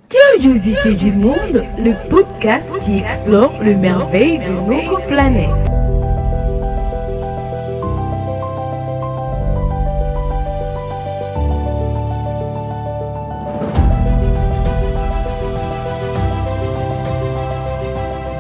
Curiosité du monde, le podcast qui explore les merveilles de notre planète.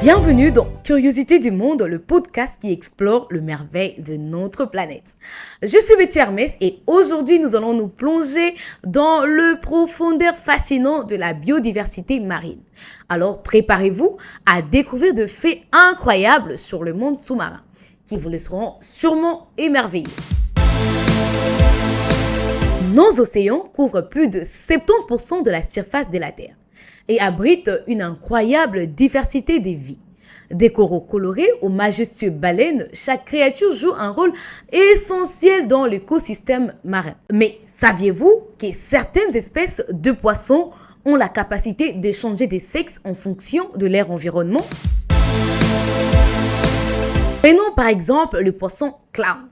Bienvenue dans Curiosité du monde, le podcast qui explore le merveille de notre planète. Je suis Betty Hermès et aujourd'hui nous allons nous plonger dans le profondeur fascinant de la biodiversité marine. Alors préparez-vous à découvrir de faits incroyables sur le monde sous-marin qui vous laisseront sûrement émerveillés. Nos océans couvrent plus de 70% de la surface de la Terre et abrite une incroyable diversité des vies. Des coraux colorés aux majestueuses baleines, chaque créature joue un rôle essentiel dans l'écosystème marin. Mais saviez-vous que certaines espèces de poissons ont la capacité de changer de sexe en fonction de leur environnement? Prenons par exemple le poisson clown.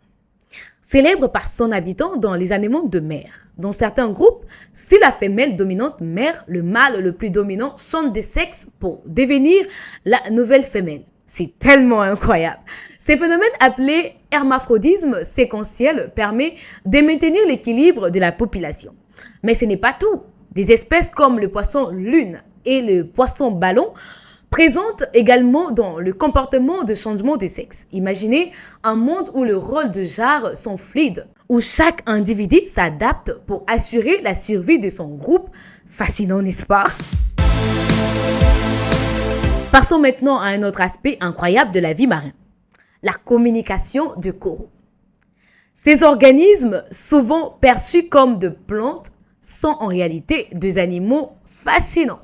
Célèbre par son habitant dans les anémones de mer. Dans certains groupes, si la femelle dominante meurt, le mâle le plus dominant change de sexe pour devenir la nouvelle femelle. C'est tellement incroyable. Ce phénomène appelé hermaphrodisme séquentiel permet de maintenir l'équilibre de la population. Mais ce n'est pas tout. Des espèces comme le poisson lune et le poisson ballon présente également dans le comportement de changement de sexe. Imaginez un monde où le rôle de genre sont fluides, où chaque individu s'adapte pour assurer la survie de son groupe. Fascinant, n'est-ce pas? Passons maintenant à un autre aspect incroyable de la vie marine, la communication de coraux. Ces organismes, souvent perçus comme de plantes, sont en réalité des animaux fascinants.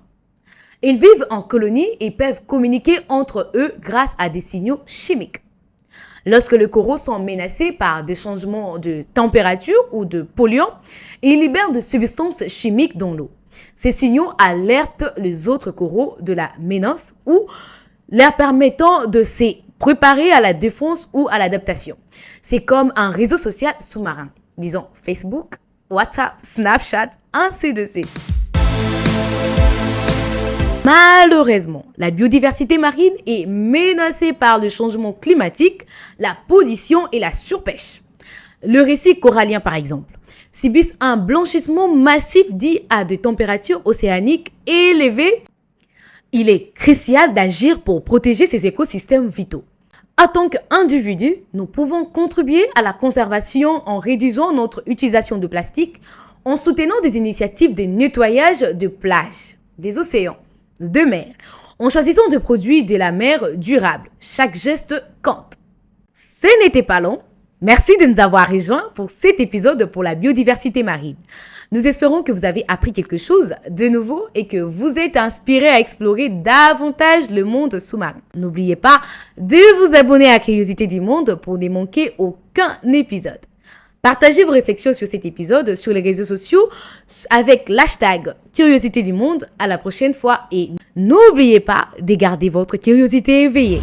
Ils vivent en colonie et peuvent communiquer entre eux grâce à des signaux chimiques. Lorsque les coraux sont menacés par des changements de température ou de polluants, ils libèrent de substances chimiques dans l'eau. Ces signaux alertent les autres coraux de la menace ou leur permettant de se préparer à la défense ou à l'adaptation. C'est comme un réseau social sous-marin, disons Facebook, WhatsApp, Snapchat, ainsi de suite. Malheureusement, la biodiversité marine est menacée par le changement climatique, la pollution et la surpêche. Le récif corallien, par exemple, subit un blanchissement massif dû à des températures océaniques élevées. Il est crucial d'agir pour protéger ces écosystèmes vitaux. En tant qu'individus, nous pouvons contribuer à la conservation en réduisant notre utilisation de plastique, en soutenant des initiatives de nettoyage de plages, des océans, de mer, en choisissant de produits de la mer durables. Chaque geste compte. Ce n'était pas long. Merci de nous avoir rejoints pour cet épisode pour la biodiversité marine. Nous espérons que vous avez appris quelque chose de nouveau et que vous êtes inspirés à explorer davantage le monde sous-marin. N'oubliez pas de vous abonner à Curiosité du monde pour ne manquer aucun épisode. Partagez vos réflexions sur cet épisode sur les réseaux sociaux avec l'hashtag Curiosité du monde. À la prochaine fois et n'oubliez pas de garder votre curiosité éveillée.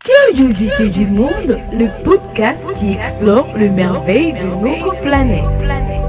Curiosité du monde, le podcast qui explore les merveilles de notre planète.